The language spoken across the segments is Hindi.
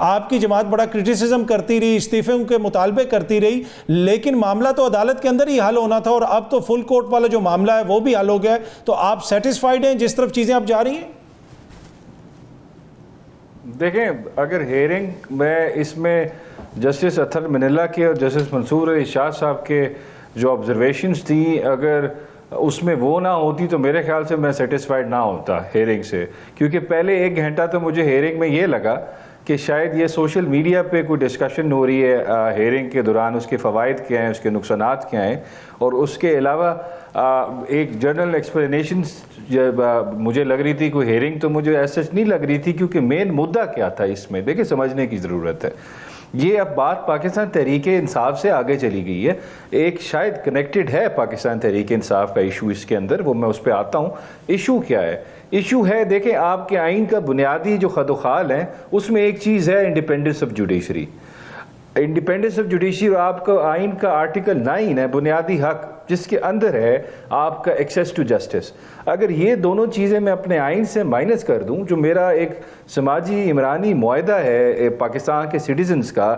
आपकी जमात बड़ा क्रिटिसिज्म करती रही, इस्तीफे के मुतालबे करती रही, लेकिन मामला तो अदालत के अंदर ही हल होना था और अब तो फुल कोर्ट वाला जो मामला है वो भी हल हो गया है। तो आप सेटिस्फाइड हैं जिस तरफ चीजें अब जा रही हैं? देखें, अगर हेयरिंग में इसमें जस्टिस अथर मिनिल्ला के और जस्टिस मंसूर अली शाह साहब के जो ऑब्जर्वेशंस थी, अगर उसमें वो ना होती तो मेरे ख्याल से मैं सेटिस्फाइड ना होता हेयरिंग से। क्योंकि पहले 1 घंटा तो मुझे हेयरिंग में ये लगा कि शायद ये सोशल मीडिया पे कोई डिस्कशन हो रही है हेयरिंग के दौरान, उसके फ़वाइद क्या हैं, उसके नुकसानात क्या हैं, और उसके अलावा एक जनरल एक्सप्लेनेशन मुझे लग रही थी। कोई हेयरिंग तो मुझे ऐसा नहीं लग रही थी, क्योंकि मेन मुद्दा क्या था इसमें, देखिए समझने की ज़रूरत है। ये अब बात पाकिस्तान तहरीक इंसाफ से आगे चली गई है, एक शायद कनेक्टेड है पाकिस्तान तहरीक इंसाफ का इशू इसके अंदर, वो मैं उस पर आता हूँ। इशू क्या है? इशू है, देखें, आपके आइन का बुनियादी जो खदोखाल है उसमें एक चीज़ है independence of judiciary. Independence of judiciary आपका आइन का आर्टिकल 9 है, बुनियादी हक, जिसके अंदर है आपका एक्सेस टू जस्टिस। अगर ये दोनों चीज़ें मैं अपने आइन से माइनस कर दूं, जो मेरा एक समाजी इमरानी मुआहदा है पाकिस्तान के सिटीजन्स का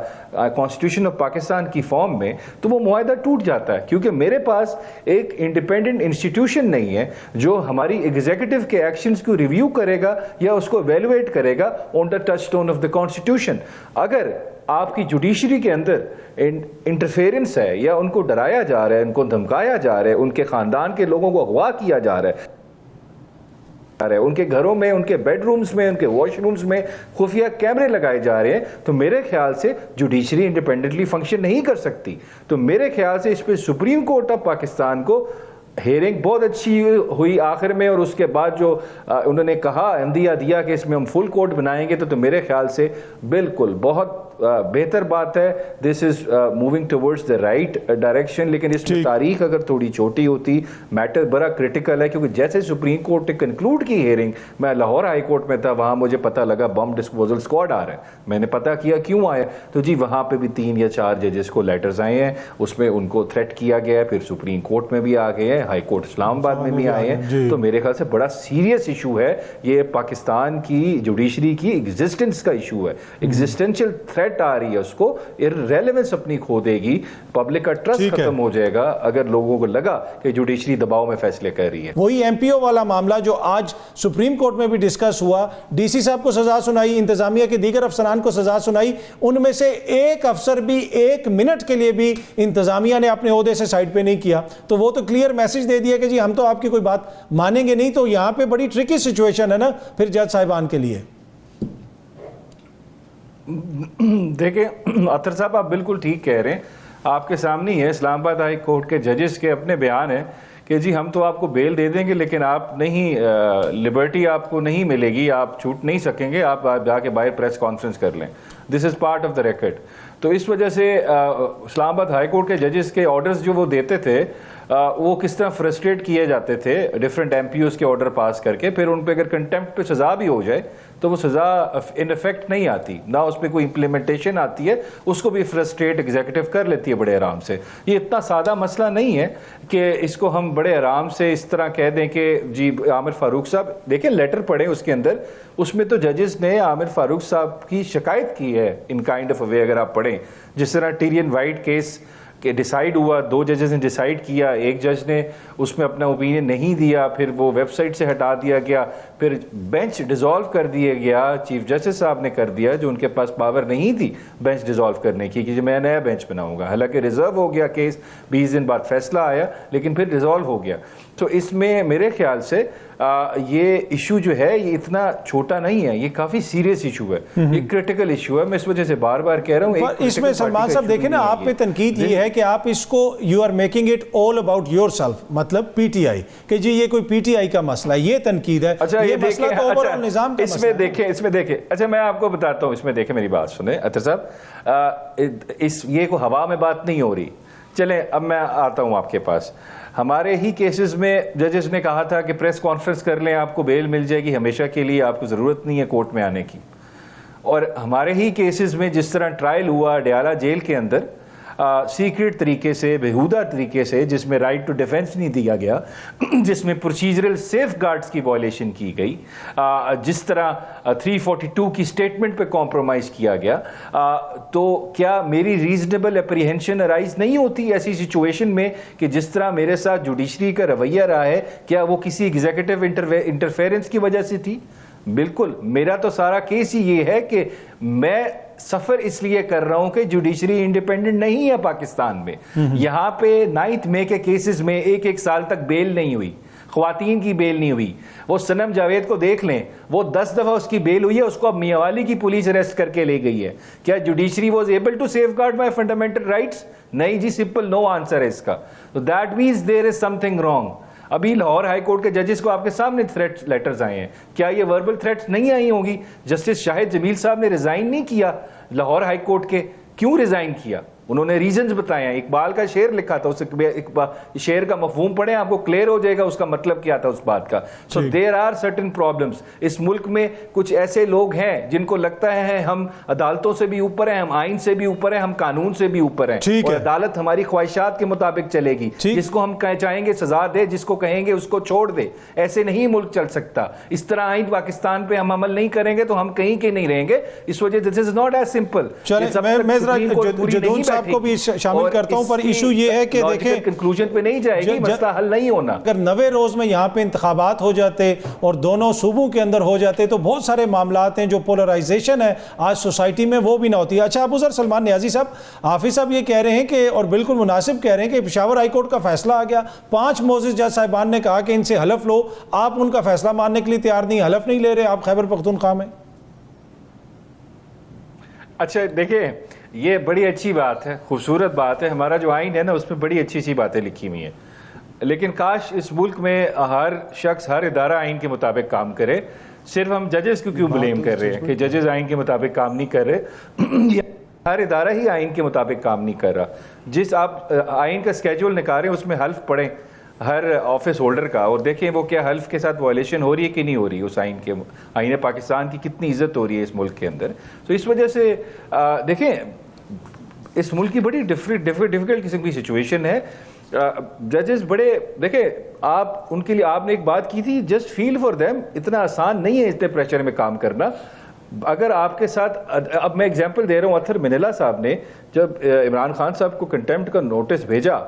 कॉन्स्टिट्यूशन ऑफ पाकिस्तान की फॉर्म में, तो वो मुआहदा टूट जाता है, क्योंकि मेरे पास एक इंडिपेंडेंट इंस्टीट्यूशन नहीं है जो हमारी एग्जीक्यूटिव के एक्शंस को रिव्यू करेगा या उसको एवेलुएट करेगा on the touch stone of the constitution. अगर आपकी जुडिशरी के अंदर इंटरफेरेंस है या उनको डराया जा रहा है, उनको धमकाया जा रहा है, उनके ख़ानदान के लोगों को अगवा किया जा रहा है, उनके घरों में, उनके बेडरूम्स में, उनके वॉशरूम्स में खुफिया कैमरे लगाए जा रहे हैं, तो मेरे ख्याल से जुडिशरी इंडिपेंडेंटली फंक्शन नहीं कर सकती। तो मेरे ख्याल से इस पर सुप्रीम कोर्ट ऑफ पाकिस्तान को हेयरिंग बहुत अच्छी हुई आखिर में, और उसके बाद जो उन्होंने कहा अंदिया दिया कि इसमें हम फुल कोर्ट बनाएंगे, तो मेरे ख्याल से बिल्कुल बहुत बेहतर बात है। This is moving towards the right direction. लेकिन इसमें तारीख अगर थोड़ी छोटी होती, मैटर बड़ा क्रिटिकल है, क्योंकि जैसे सुप्रीम कोर्ट ने कंक्लूड की हेयरिंग, मैं लाहौर हाई कोर्ट में था, वहाँ मुझे पता लगा बम डिस्पोजल स्क्वाड आ रहा है। मैंने पता किया क्यों आया, तो जी वहाँ पे भी 3 या 4 जजेस को लेटर्स आए हैं, उसमें उनको थ्रेट किया गया है, फिर सुप्रीम कोर्ट में भी आ गए हैं, हाई कोर्ट इस्लामाबाद में भी आए हैं। तो मेरे ख्याल से बड़ा सीरियस इशू है ये, पाकिस्तान की जुडिशरी की एग्जिस्टेंस का इशू है, एग्जिस्टेंशियल थ्रेट आ रही है, उसको इररेलेवेंस अपनी खो देगी, पब्लिक का ट्रस्ट खत्म हो जाएगा अगर लोगों को लगा कि जुडिशरी दबाव में फैसले कर रही है। वही एमपीओ वाला मामला जो आज सुप्रीम कोर्ट में भी डिस्कस हुआ, डीसी साहब को सजा सुनाई, इंतजामिया के दीगर अफसरान को सजा सुनाई, उनमें से एक अफसर भी 1 मिनट के लिए भी इंतजामिया ने अपने ओहदे से साइड पे नहीं किया। तो वो तो क्लियर मैसेज दे दिया कि जी हम तो आपकी कोई बात मानेंगे नहीं। तो यहां पे बड़ी ट्रिकी सिचुएशन है ना फिर जज साहिबान के लिए। देखिए अतर साहब, आप बिल्कुल ठीक कह रहे हैं, आपके सामने ही है इस्लामाबाद हाई कोर्ट के जजेस के अपने बयान है कि जी हम तो आपको बेल दे देंगे, लेकिन आप नहीं, लिबर्टी आपको नहीं मिलेगी, आप छूट नहीं सकेंगे, आप जाके बाहर प्रेस कॉन्फ्रेंस कर लें। This is part of the record. तो इस वजह से इस्लामाबाद हाई कोर्ट के जजेस के ऑर्डर्स जो वो देते थे, वो किस तरह फ्रस्ट्रेट किए जाते थे डिफरेंट एमपीओज के ऑर्डर पास करके, फिर उन पर अगर कंटेम्प्ट पे सज़ा भी हो जाए तो वो सज़ा इन इफेक्ट नहीं आती, ना उस पर कोई इम्प्लीमेंटेशन आती है, उसको भी फ्रस्ट्रेट एग्जीक्यूटिव कर लेती है बड़े आराम से। ये इतना सादा मसला नहीं है कि इसको हम बड़े आराम से इस तरह कह दें कि जी आमिर फारूक साहब, देखिए लेटर पढ़े उसके अंदर, उसमें तो जजेस ने आमिर फारूक साहब की शिकायत की है इन काइंड ऑफ वे। अगर आप पढ़ें, जिस तरह टीरियन वाइट केस कि डिसाइड हुआ, 2 जजेस ने डिसाइड किया, एक जज ने उसमें अपना ओपिनियन नहीं दिया, फिर वो वेबसाइट से हटा दिया गया, फिर बेंच डिसॉल्व कर दिया गया, चीफ जस्टिस साहब ने कर दिया, जो उनके पास पावर नहीं थी बेंच डिसॉल्व करने की कि मैं नया बेंच बनाऊंगा। हालांकि रिजर्व हो गया केस, 20 दिन बाद फैसला आया, लेकिन फिर डिसॉल्व हो गया। तो इसमें मेरे ख्याल से ये इशू जो है ये इतना छोटा नहीं है, ये काफी सीरियस इशू है, ये क्रिटिकल इशू है। मैं इस वजह से बार बार कह रहा हूँ। इसमें सलमान साहब देखें ना, आप पे तनकीद ये है कि आप इसको you are making it all about yourself, मतलब पीटीआई, कि जी ये कोई पीटीआई का मसला है, ये तनकीद है। अच्छा, ये मसला तो ओवरऑल निजाम का इसमें देखें, अच्छा मैं आपको बताता हूँ, इसमें देखें, मेरी बात सुने अतर साहब, इस ये को हवा में बात नहीं हो रही। चलें अब मैं आता हूँ आपके पास। हमारे ही केसेस में जजेस ने कहा था कि प्रेस कॉन्फ्रेंस कर लें, आपको बेल मिल जाएगी हमेशा के लिए, आपको ज़रूरत नहीं है कोर्ट में आने की। और हमारे ही केसेस में जिस तरह ट्रायल हुआ डयाला जेल के अंदर, सीक्रेट तरीके से, बेहुदा तरीके से, जिसमें राइट टू डिफेंस नहीं दिया गया, जिसमें प्रोसीजरल सेफ गार्ड्स की वायलेशन की गई, जिस तरह 342 की स्टेटमेंट पे कॉम्प्रोमाइज़ किया गया, तो क्या मेरी रीजनेबल अप्रीहेंशन अराइज नहीं होती ऐसी सिचुएशन में कि जिस तरह मेरे साथ जुडिशरी का रवैया रहा है, क्या वो किसी एग्जीक्यूटिव इंटरफेरेंस की वजह से थी? बिल्कुल। मेरा तो सारा केस ही ये है कि मैं सफर इसलिए कर रहा हूं कि जुडिशरी इंडिपेंडेंट नहीं है पाकिस्तान में। यहां पे 9 मई के केसेस में एक साल तक बेल नहीं हुई, ख्वातीन की बेल नहीं हुई। वो सनम जावेद को देख लें, वो 10 दफा उसकी बेल हुई है, उसको अब मियावाली की पुलिस अरेस्ट करके ले गई है। क्या judiciary was able to safeguard my fundamental rights? नहीं जी, सिंपल नो आंसर है इसका। तो that means there is something wrong. अभी लाहौर हाई कोर्ट के जजेस को आपके सामने थ्रेट लेटर्स आए हैं, क्या ये वर्बल थ्रेट्स नहीं आई होंगी? जस्टिस शाहिद जमील साहब ने रिजाइन नहीं किया लाहौर हाई कोर्ट के, क्यों रिजाइन किया? उन्होंने रीजंस बताए हैं। इकबाल का शेर लिखा था, उस शेर का मफहूम पढ़े, आपको क्लियर हो जाएगा उसका मतलब क्या था उस बात का। So there are certain problems. इस मुल्क में कुछ ऐसे लोग हैं जिनको लगता है हम अदालतों से भी ऊपर हैं, हम आइन से भी ऊपर हैं, हम कानून से भी ऊपर हैं, और अदालत हमारी ख्वाहिशात के मुताबिक चलेगी। जिसको हम चाहेंगे सजा दे, जिसको कहेंगे उसको छोड़ दे। ऐसे नहीं मुल्क चल सकता। इस तरह आइन पाकिस्तान पे हम अमल नहीं करेंगे तो हम कहीं के नहीं रहेंगे। इस वजह this is not as simple. आपको भी शामिल करता हूं, पर इशू ये है कि देखें कंक्लूजन पे नहीं जाएगी, मसला हल नहीं होना। अगर 90 रोज में यहाँ पे इंतखाबात हो जाते और दोनों सूबों के अंदर हो जाते तो बहुत सारे मामलात हैं जो पोलराइजेशन है आज सोसाइटी में, वो भी ना होती। अच्छा, अबूजर सलमान नियाजी साहब, हाफिज साहब ये कह रहे हैं कि, और बिल्कुल मुनासिब कह रहे हैं कि पेशावर हाई कोर्ट का फैसला आ गया, 5 मोअज़्ज़िज़ जज साहिबान ने कहा कि इनसे हलफ लो। आप उनका फैसला मानने के लिए तैयार नहीं, हलफ नहीं ले रहे आप खैबर पख्तूनख्वा में। अच्छा देखिए, ये बड़ी अच्छी बात है, खूबसूरत बात है। हमारा जो आइन है ना, उसमें बड़ी अच्छी सी बातें लिखी हुई हैं, लेकिन काश इस मुल्क में हर शख्स, हर इदारा आइन के मुताबिक काम करे। सिर्फ हम जजेस को क्यों ब्लेम कर रहे हैं कि जजेस आइन के मुताबिक काम नहीं कर रहे? हर इदारा ही आइन के मुताबिक काम नहीं कर रहा। जिस आप आइन का स्केड्यूल निकाल रहे हैं उसमें हल्फ पढ़ें हर ऑफिस होल्डर का, और देखें वो क्या हल्फ के साथ वायलेशन हो रही है कि नहीं हो रही। उस आइन पाकिस्तान की कितनी इज्जत हो रही है इस मुल्क के अंदर। तो इस वजह से देखें, इस मुल्क की बड़ी डिफिकल्ट किस्म की सिचुएशन है। जजेस बड़े, देखें आप उनके लिए, आपने एक बात की थी, जस्ट फील फॉर देम। इतना आसान नहीं है इतने प्रेशर में काम करना। अगर आपके साथ, अब मैं एग्जांपल दे रहा हूँ, अतर मिनेला साहब ने जब इमरान खान साहब को कंटेम्प्ट का नोटिस भेजा,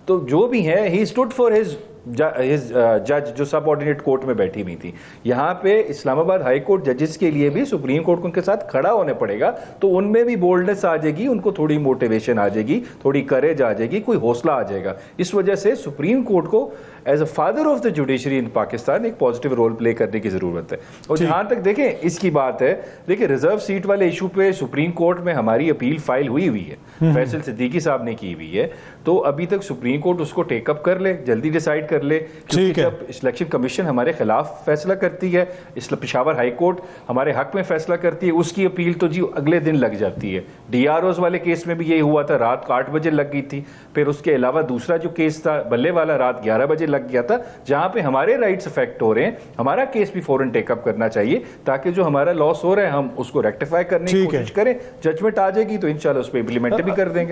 तो जो भी है ही स्टूड फॉर हिज जज जो सब ऑर्डिनेट कोर्ट में बैठी हुई थी। यहाँ पे इस्लामाबाद हाई कोर्ट जजेस के लिए भी सुप्रीम कोर्ट को उनके साथ खड़ा होने पड़ेगा, तो उनमें भी बोल्डनेस आ जाएगी, उनको थोड़ी मोटिवेशन आ जाएगी, थोड़ी करेज आ जाएगी, कोई हौसला आ जाएगा। इस वजह से सुप्रीम कोर्ट को as a father of the judiciary in Pakistan एक पॉजिटिव रोल प्ले करने की जरूरत है। और जहां तक देखें इसकी बात है, देखिए रिजर्व सीट वाले इशू पे सुप्रीम कोर्ट में हमारी अपील फाइल हुई है, फैसल सिद्दीकी साहब ने की हुई है। तो अभी तक सुप्रीम कोर्ट उसको टेकअप कर ले, जल्दी डिसाइड कर ले, क्योंकि जब इलेक्शन कमीशन हमारे खिलाफ फैसला करती है, इसलिए पेशावर हाई कोर्ट हमारे हक में फैसला करती है, उसकी अपील तो जी अगले दिन लग जाती है। DROs वाले केस में भी यही हुआ था, रात को 8 बजे लग गई थी। फिर उसके अलावा दूसरा जो केस था बल्ले वाला, रात 11 बजे लग गया था, जहां पे हमारे राइट्स अफेक्ट हो रहे हैं। हमारा केस भी फौरन टेकअप करना चाहिए, ताकि जो हमारा लॉस हो रहा है हम उसको रेक्टिफाई करने की कोशिश करें। जजमेंट आ जाएगी तो इंशाल्लाह उस पर इम्प्लीमेंट भी कर देंगे।